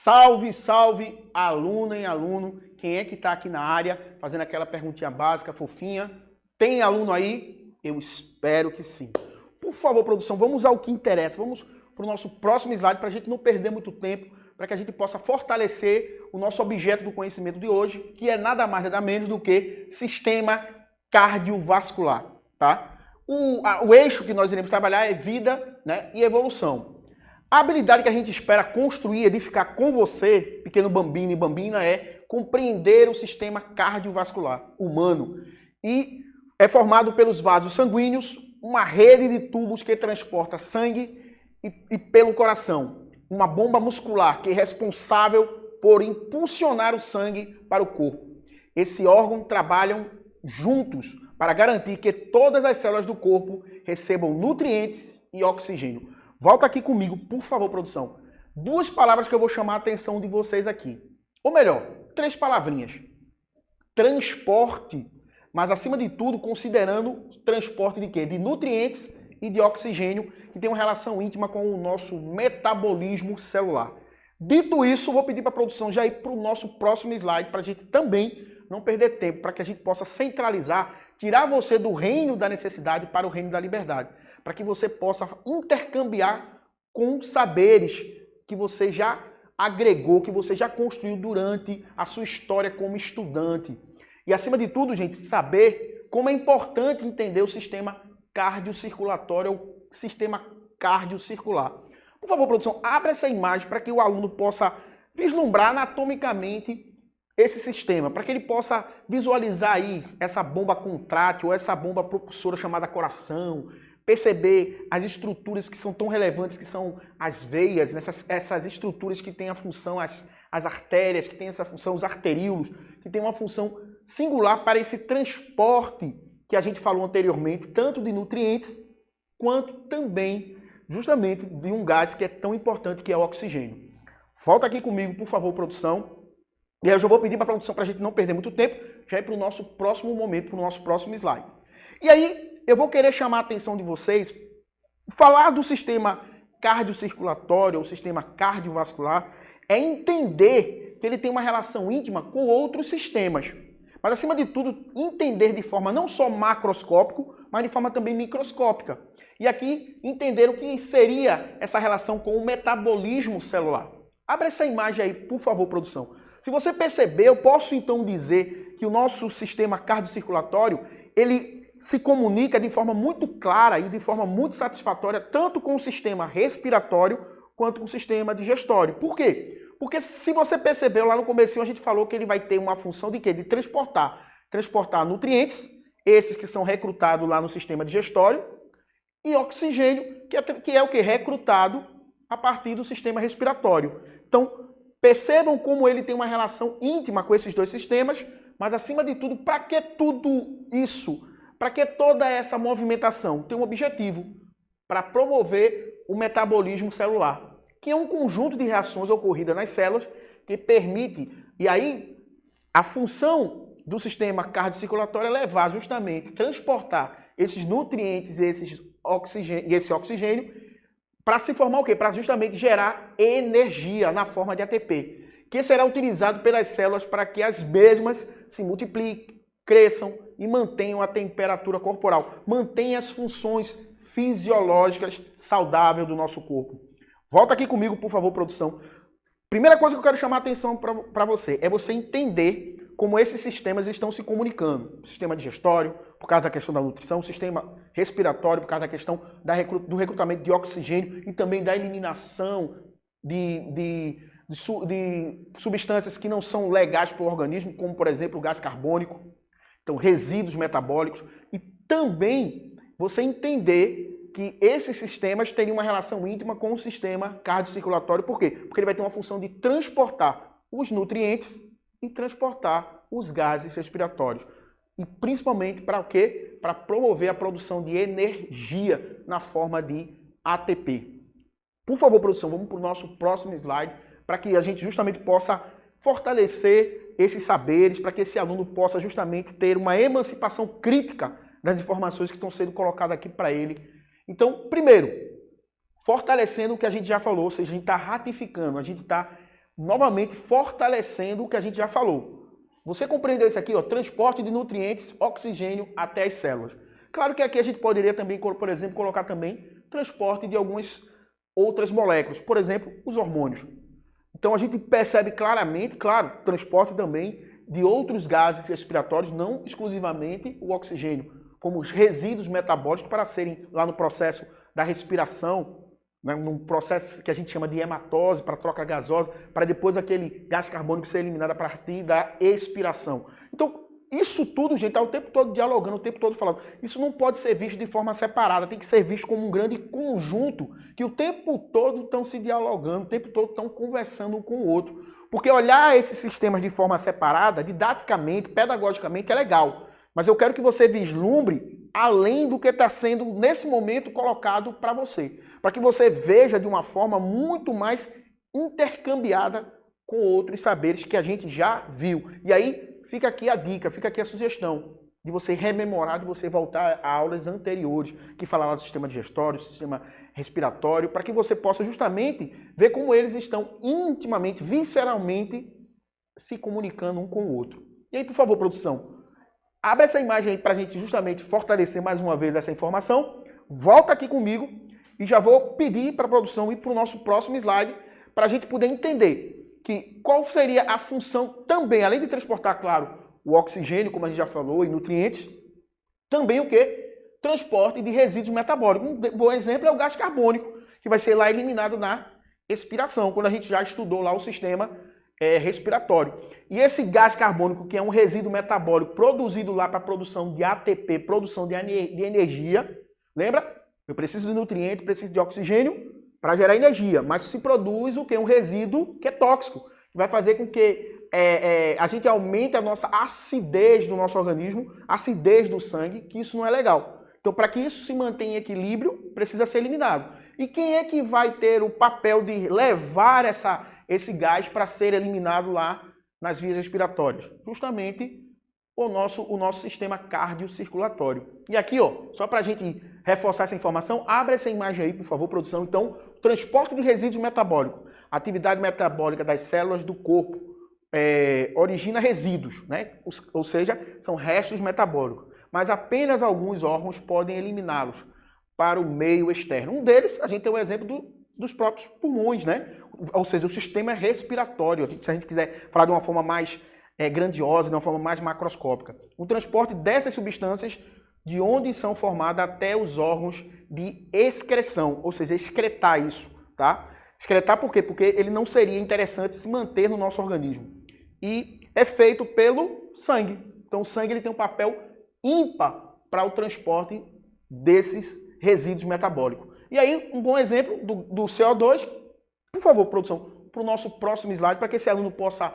Salve, salve, aluna e aluno. Quem é que está aqui na área fazendo aquela perguntinha básica, fofinha? Tem aluno aí? Eu espero que sim. Por favor, produção, vamos ao que interessa. Vamos para o nosso próximo slide para a gente não perder muito tempo, para que a gente possa fortalecer o nosso objeto do conhecimento de hoje, que é nada mais nada menos do que sistema cardiovascular, tá? O eixo que nós iremos trabalhar é vida, né, e evolução. A habilidade que a gente espera construir, edificar com você, pequeno bambino e bambina, é compreender o sistema cardiovascular humano. E é formado pelos vasos sanguíneos, uma rede de tubos que transporta sangue e pelo coração. Uma bomba muscular que é responsável por impulsionar o sangue para o corpo. Esse órgão trabalham juntos para garantir que todas as células do corpo recebam nutrientes e oxigênio. Volta aqui comigo, por favor, produção. Duas palavras que eu vou chamar a atenção de vocês aqui. Ou melhor, três palavrinhas. Transporte, mas acima de tudo, considerando transporte de quê? De nutrientes e de oxigênio, que tem uma relação íntima com o nosso metabolismo celular. Dito isso, vou pedir para a produção já ir para o nosso próximo slide, para a gente também não perder tempo, para que a gente possa centralizar, tirar você do reino da necessidade para o reino da liberdade, para que você possa intercambiar com saberes que você já agregou, que você já construiu durante a sua história como estudante. E acima de tudo, gente, saber como é importante entender o sistema cardiocirculatório, o sistema cardiocircular. Por favor, produção, abra essa imagem para que o aluno possa vislumbrar anatomicamente esse sistema, para que ele possa visualizar aí essa bomba contrátil ou essa bomba propulsora chamada coração, perceber as estruturas que são tão relevantes, que são as veias, essas estruturas que têm a função, as artérias, que têm essa função, os arteríolos, que têm uma função singular para esse transporte que a gente falou anteriormente, tanto de nutrientes, quanto também, justamente, de um gás que é tão importante, que é o oxigênio. Volta aqui comigo, por favor, produção. E aí eu já vou pedir para a produção, para a gente não perder muito tempo, já ir para o nosso próximo momento, para o nosso próximo slide. E aí, eu vou querer chamar a atenção de vocês, falar do sistema cardiocirculatório, ou sistema cardiovascular, é entender que ele tem uma relação íntima com outros sistemas. Mas, acima de tudo, entender de forma não só macroscópica, mas de forma também microscópica. E aqui, entender o que seria essa relação com o metabolismo celular. Abra essa imagem aí, por favor, produção. Se você perceber, eu posso então dizer que o nosso sistema cardiocirculatório, ele se comunica de forma muito clara e de forma muito satisfatória, tanto com o sistema respiratório quanto com o sistema digestório. Por quê? Porque se você percebeu lá no comecinho, a gente falou que ele vai ter uma função de quê? De transportar nutrientes, esses que são recrutados lá no sistema digestório, e oxigênio, que é o que? Recrutado a partir do sistema respiratório. Então, percebam como ele tem uma relação íntima com esses dois sistemas, mas acima de tudo, para que tudo isso? Para que toda essa movimentação? Tem um objetivo, para promover o metabolismo celular, que é um conjunto de reações ocorridas nas células que permite, e aí a função do sistema cardiocirculatório é levar justamente, transportar esses nutrientes e esse oxigênio para se formar o quê? Para justamente gerar energia na forma de ATP, que será utilizado pelas células para que as mesmas se multipliquem, cresçam e mantenham a temperatura corporal, mantenham as funções fisiológicas saudáveis do nosso corpo. Volta aqui comigo, por favor, produção. Primeira coisa que eu quero chamar a atenção para você é você entender como esses sistemas estão se comunicando. O sistema digestório, por causa da questão da nutrição, o sistema respiratório, por causa da questão do recrutamento de oxigênio e também da eliminação de substâncias que não são legais para o organismo, como, por exemplo, o gás carbônico, então resíduos metabólicos. E também você entender que esses sistemas teriam uma relação íntima com o sistema cardiocirculatório. Por quê? Porque ele vai ter uma função de transportar os nutrientes e transportar os gases respiratórios. E principalmente para o quê? Para promover a produção de energia na forma de ATP. Por favor, produção, vamos para o nosso próximo slide, para que a gente justamente possa fortalecer esses saberes, para que esse aluno possa justamente ter uma emancipação crítica das informações que estão sendo colocadas aqui para ele. Então, primeiro, fortalecendo o que a gente já falou, ou seja, a gente está ratificando, a gente está novamente fortalecendo o que a gente já falou. Você compreendeu isso aqui, ó, transporte de nutrientes, oxigênio até as células. Claro que aqui a gente poderia também, por exemplo, colocar também transporte de algumas outras moléculas, por exemplo, os hormônios. Então a gente percebe claramente, claro, transporte também de outros gases respiratórios, não exclusivamente o oxigênio, como os resíduos metabólicos para serem lá no processo da respiração, né, num processo que a gente chama de hematose, para troca gasosa, para depois aquele gás carbônico ser eliminado a partir da expiração. Então, isso tudo, gente, está o tempo todo dialogando, o tempo todo falando. Isso não pode ser visto de forma separada, tem que ser visto como um grande conjunto, que o tempo todo estão se dialogando, o tempo todo estão conversando um com o outro. Porque olhar esses sistemas de forma separada, didaticamente, pedagogicamente, é legal. Mas eu quero que você vislumbre além do que está sendo, nesse momento, colocado para você. Para que você veja de uma forma muito mais intercambiada com outros saberes que a gente já viu. E aí, fica aqui a dica, fica aqui a sugestão de você rememorar, de você voltar a aulas anteriores, que falaram do sistema digestório, do sistema respiratório, para que você possa justamente ver como eles estão intimamente, visceralmente, se comunicando um com o outro. E aí, por favor, produção, abre essa imagem aí para a gente justamente fortalecer mais uma vez essa informação. Volta aqui comigo e já vou pedir para a produção ir para o nosso próximo slide para a gente poder entender que qual seria a função também, além de transportar, claro, o oxigênio, como a gente já falou, e nutrientes, também o quê? Transporte de resíduos metabólicos. Um bom exemplo é o gás carbônico, que vai ser lá eliminado na expiração, quando a gente já estudou lá o sistema respiratório. E esse gás carbônico, que é um resíduo metabólico produzido lá para a produção de ATP, produção de energia, lembra? Eu preciso de nutriente, preciso de oxigênio para gerar energia, mas se produz o que? Um resíduo que é tóxico, que vai fazer com que a gente aumente a nossa acidez do nosso organismo, acidez do sangue, que isso não é legal. Então, para que isso se mantenha em equilíbrio, precisa ser eliminado. E quem é que vai ter o papel de levar esse gás para ser eliminado lá nas vias respiratórias? Justamente o nosso sistema cardiocirculatório. E aqui, ó, só para a gente reforçar essa informação, abra essa imagem aí, por favor, produção. Então, transporte de resíduos metabólicos. Atividade metabólica das células do corpo origina resíduos, né? Ou seja, são restos metabólicos. Mas apenas alguns órgãos podem eliminá-los para o meio externo. Um deles, a gente tem o exemplo dos próprios pulmões, né? Ou seja, o sistema respiratório. Se a gente quiser falar de uma forma mais grandiosa, de uma forma mais macroscópica. O transporte dessas substâncias de onde são formadas até os órgãos de excreção, ou seja, excretar isso, tá? Excretar por quê? Porque ele não seria interessante se manter no nosso organismo. E é feito pelo sangue. Então o sangue ele tem um papel ímpar para o transporte desses resíduos metabólicos. E aí, um bom exemplo do CO2, por favor, produção, para o nosso próximo slide, para que esse aluno possa...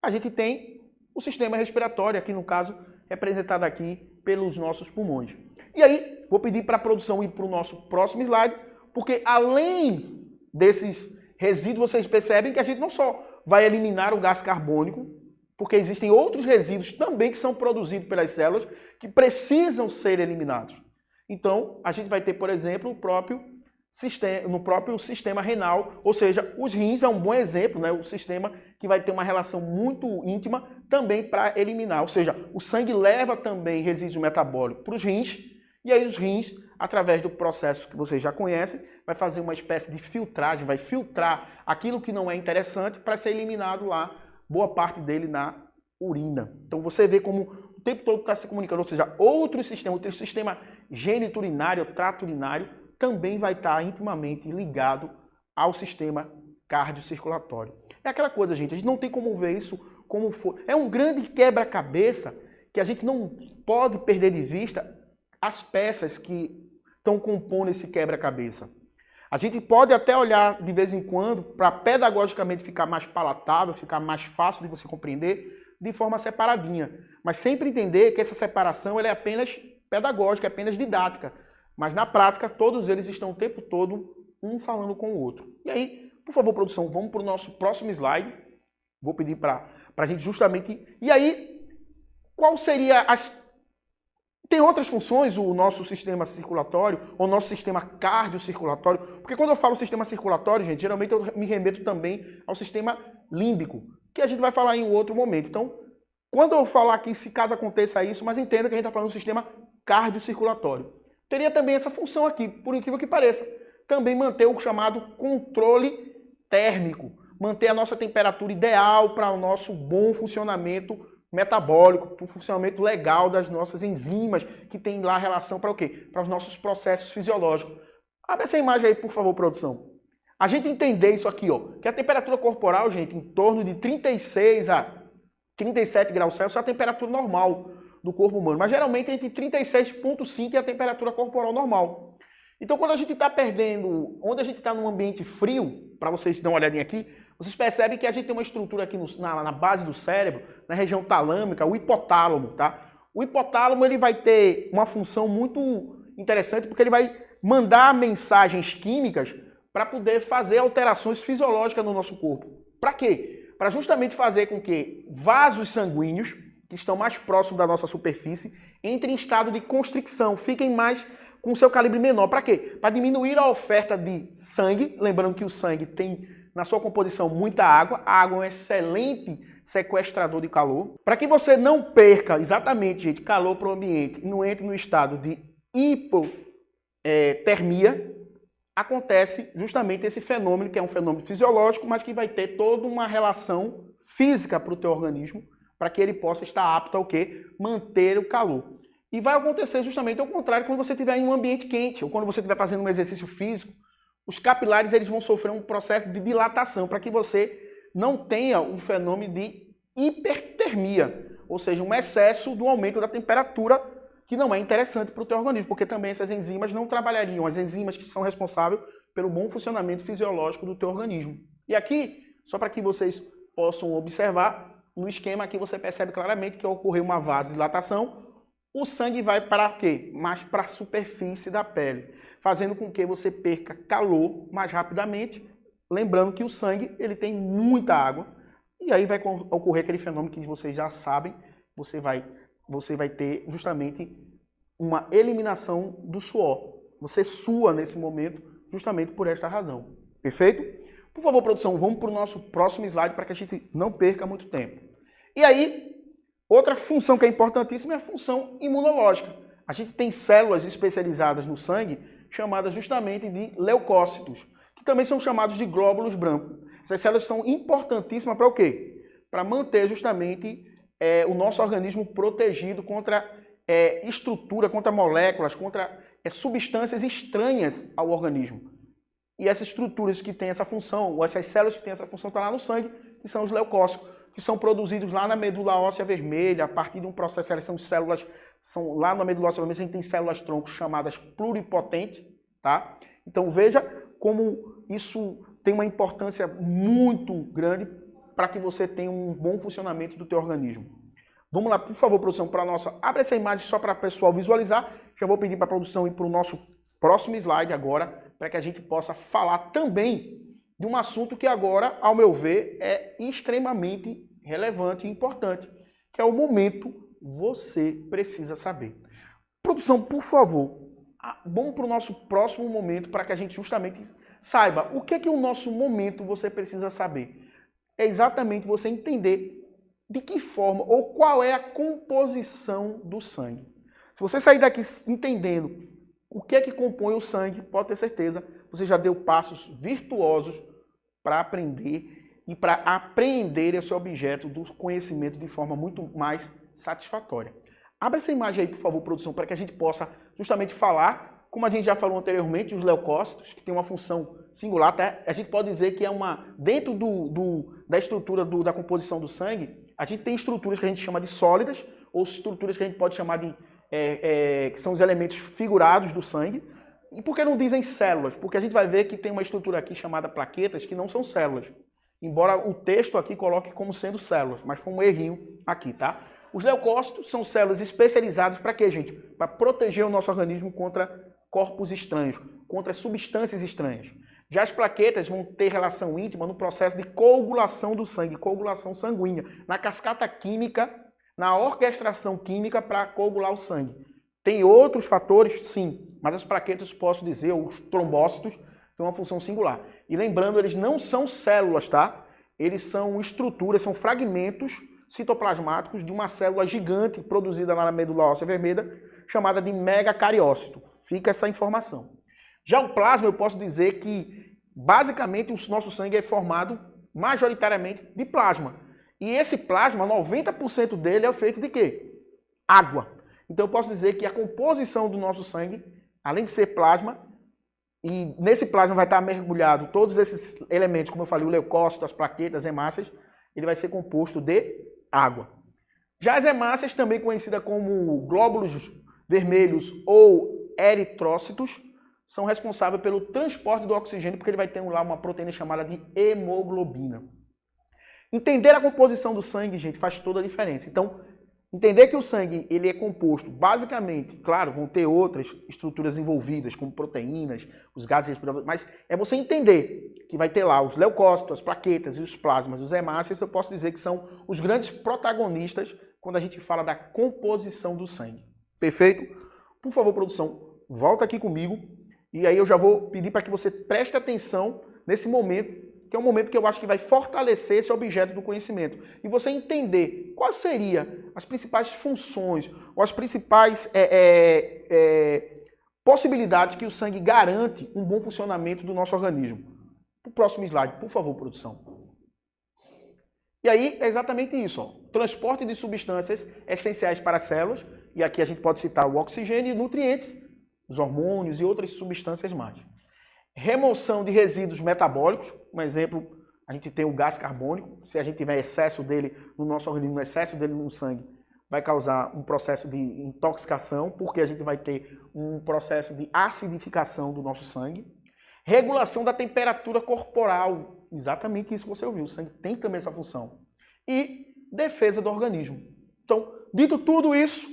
A gente tem o sistema respiratório, aqui no caso, representado aqui pelos nossos pulmões. E aí, vou pedir para a produção ir para o nosso próximo slide, porque além desses resíduos, vocês percebem que a gente não só vai eliminar o gás carbônico, porque existem outros resíduos também que são produzidos pelas células que precisam ser eliminados. Então, a gente vai ter, por exemplo, no próprio sistema renal, ou seja, os rins é um bom exemplo, né? O sistema que vai ter uma relação muito íntima também para eliminar. Ou seja, o sangue leva também resíduo metabólico para os rins, e aí os rins, através do processo que vocês já conhecem, vai fazer uma espécie de filtragem, vai filtrar aquilo que não é interessante para ser eliminado lá, boa parte dele na urina. Então você vê como o tempo todo está se comunicando, ou seja, outro sistema geniturinário, trato urinário, também vai estar intimamente ligado ao sistema cardiocirculatório. É aquela coisa, gente, a gente não tem como ver isso como for. É um grande quebra-cabeça que a gente não pode perder de vista as peças que estão compondo esse quebra-cabeça. A gente pode até olhar de vez em quando para pedagogicamente ficar mais palatável, ficar mais fácil de você compreender de forma separadinha. Mas sempre entender que essa separação ela é apenas pedagógica, é apenas didática. Mas na prática, todos eles estão o tempo todo um falando com o outro. E aí, por favor, produção, vamos para o nosso próximo slide. Vou pedir para a gente justamente... E aí, qual seria Tem outras funções, o nosso sistema circulatório, ou nosso sistema cardiocirculatório, porque quando eu falo sistema circulatório, gente, geralmente eu me remeto também ao sistema límbico, que a gente vai falar em um outro momento. Então, quando eu falar aqui, se caso aconteça isso, mas entenda que a gente está falando do sistema cardiocirculatório. Teria também essa função aqui, por incrível que pareça, também manter o chamado controle térmico, manter a nossa temperatura ideal para o nosso bom funcionamento metabólico, para o funcionamento legal das nossas enzimas, que tem lá relação para o quê? Para os nossos processos fisiológicos. Abre essa imagem aí, por favor, produção. A gente entender isso aqui, ó, que a temperatura corporal, gente, em torno de 36 a 37 graus Celsius é a temperatura normal do corpo humano, mas geralmente entre 36,5 é a temperatura corporal normal. Então, quando a gente está perdendo, onde a gente está num ambiente frio, para vocês darem uma olhadinha aqui, vocês percebem que a gente tem uma estrutura aqui na base do cérebro, na região talâmica, o hipotálamo, tá? O hipotálamo ele vai ter uma função muito interessante, porque ele vai mandar mensagens químicas para poder fazer alterações fisiológicas no nosso corpo. Para quê? Para justamente fazer com que vasos sanguíneos, que estão mais próximos da nossa superfície, entrem em estado de constricção, fiquem mais com seu calibre menor. Para quê? Para diminuir a oferta de sangue, lembrando que o sangue tem na sua composição muita água, a água é um excelente sequestrador de calor. Para que você não perca exatamente, gente, calor para o ambiente e não entre no estado de hipotermia, acontece justamente esse fenômeno, que é um fenômeno fisiológico, mas que vai ter toda uma relação física para o teu organismo, para que ele possa estar apto ao quê? Manter o calor. E vai acontecer justamente ao contrário quando você estiver em um ambiente quente, ou quando você estiver fazendo um exercício físico, os capilares eles vão sofrer um processo de dilatação, para que você não tenha um fenômeno de hipertermia, ou seja, um excesso do aumento da temperatura, que não é interessante para o teu organismo, porque também essas enzimas não trabalhariam, as enzimas que são responsáveis pelo bom funcionamento fisiológico do teu organismo. E aqui, só para que vocês possam observar, no esquema aqui você percebe claramente que ocorreu uma vasodilatação, o sangue vai para quê? Mais para a superfície da pele, fazendo com que você perca calor mais rapidamente, lembrando que o sangue ele tem muita água, e aí vai ocorrer aquele fenômeno que vocês já sabem, você vai ter justamente uma eliminação do suor. Você sua nesse momento justamente por esta razão. Perfeito? Por favor, produção, vamos para o nosso próximo slide para que a gente não perca muito tempo. E aí, outra função que é importantíssima é a função imunológica. A gente tem células especializadas no sangue chamadas justamente de leucócitos, que também são chamados de glóbulos brancos. Essas células são importantíssimas para o quê? Para manter justamente o nosso organismo protegido contra estrutura, contra moléculas, contra substâncias estranhas ao organismo. E essas estruturas que têm essa função, ou essas células que têm essa função, estão lá no sangue, que são os leucócitos, que são produzidos lá na medula óssea vermelha, a partir de um processo, elas são células, são lá na medula óssea vermelha, a gente tem células-tronco chamadas pluripotentes, tá? Então veja como isso tem uma importância muito grande para que você tenha um bom funcionamento do teu organismo. Vamos lá, por favor, produção, para a nossa... Abre essa imagem só para o pessoal visualizar. Já vou pedir para a produção ir para o nosso próximo slide agora, para que a gente possa falar também de um assunto que agora, ao meu ver, é extremamente relevante e importante, que é o momento você precisa saber. Produção, por favor, vamos para o nosso próximo momento para que a gente justamente saiba o que é o nosso momento você precisa saber. É exatamente você entender de que forma ou qual é a composição do sangue. Se você sair daqui entendendo o que é que compõe o sangue, pode ter certeza, você já deu passos virtuosos para aprender e para apreender esse objeto do conhecimento de forma muito mais satisfatória. Abra essa imagem aí, por favor, produção, para que a gente possa justamente falar, como a gente já falou anteriormente, os leucócitos, que tem uma função singular, até a gente pode dizer que é dentro da estrutura da composição do sangue, a gente tem estruturas que a gente chama de sólidas, ou estruturas que a gente pode chamar de, que são os elementos figurados do sangue. E por que não dizem células? Porque a gente vai ver que tem uma estrutura aqui chamada plaquetas, que não são células. Embora o texto aqui coloque como sendo células, mas foi um errinho aqui, tá? Os leucócitos são células especializadas para quê, gente? Para proteger o nosso organismo contra corpos estranhos, contra substâncias estranhas. Já as plaquetas vão ter relação íntima no processo de coagulação do sangue, coagulação sanguínea, na cascata química, na orquestração química para coagular o sangue. Tem outros fatores? Sim, mas as plaquetas, posso dizer, os trombócitos, têm uma função singular. E lembrando, eles não são células, tá? Eles são estruturas, são fragmentos citoplasmáticos de uma célula gigante produzida lá na medula óssea vermelha, chamada de megacariócito. Fica essa informação. Já o plasma, eu posso dizer que, basicamente, o nosso sangue é formado majoritariamente de plasma. E esse plasma, 90% dele é feito de quê? Água. Então eu posso dizer que a composição do nosso sangue, além de ser plasma, e nesse plasma vai estar mergulhado todos esses elementos, como eu falei, o leucócito, as plaquetas, as hemácias, ele vai ser composto de água. Já as hemácias, também conhecidas como glóbulos vermelhos ou eritrócitos, são responsáveis pelo transporte do oxigênio, porque ele vai ter lá uma proteína chamada de hemoglobina. Entender a composição do sangue, gente, faz toda a diferença. Então, entender que o sangue ele é composto, basicamente, claro, vão ter outras estruturas envolvidas, como proteínas, os gases respiratórios, mas é você entender que vai ter lá os leucócitos, as plaquetas e os plasmas, os hemácias, eu posso dizer que são os grandes protagonistas quando a gente fala da composição do sangue. Perfeito? Por favor, produção, volta aqui comigo e aí eu já vou pedir para que você preste atenção nesse momento, que é um momento que eu acho que vai fortalecer esse objeto do conhecimento. E você entender quais seriam as principais funções ou as principais possibilidades que o sangue garante um bom funcionamento do nosso organismo. O próximo slide, por favor, produção. E aí é exatamente isso, ó. Transporte de substâncias essenciais para as células, e aqui a gente pode citar o oxigênio e nutrientes, os hormônios e outras substâncias mais. Remoção de resíduos metabólicos, um exemplo, a gente tem o gás carbônico, se a gente tiver excesso dele no nosso organismo, excesso dele no sangue, vai causar um processo de intoxicação, porque a gente vai ter um processo de acidificação do nosso sangue. Regulação da temperatura corporal, exatamente isso que você ouviu, o sangue tem também essa função. E defesa do organismo. Então, dito tudo isso,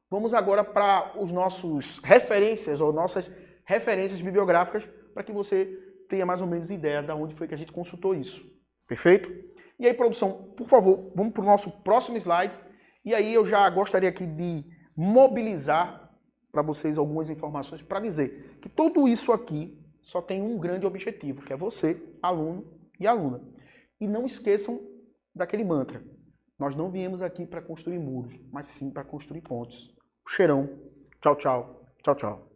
vamos agora para os nossos referências, ou nossas referências bibliográficas, para que você tenha mais ou menos ideia de onde foi que a gente consultou isso. Perfeito? E aí, produção, por favor, vamos para o nosso próximo slide. E aí eu já gostaria aqui de mobilizar para vocês algumas informações para dizer que tudo isso aqui só tem um grande objetivo, que é você, aluno e aluna. E não esqueçam daquele mantra. Nós não viemos aqui para construir muros, mas sim para construir pontes. Cheirão. Tchau, tchau. Tchau, tchau.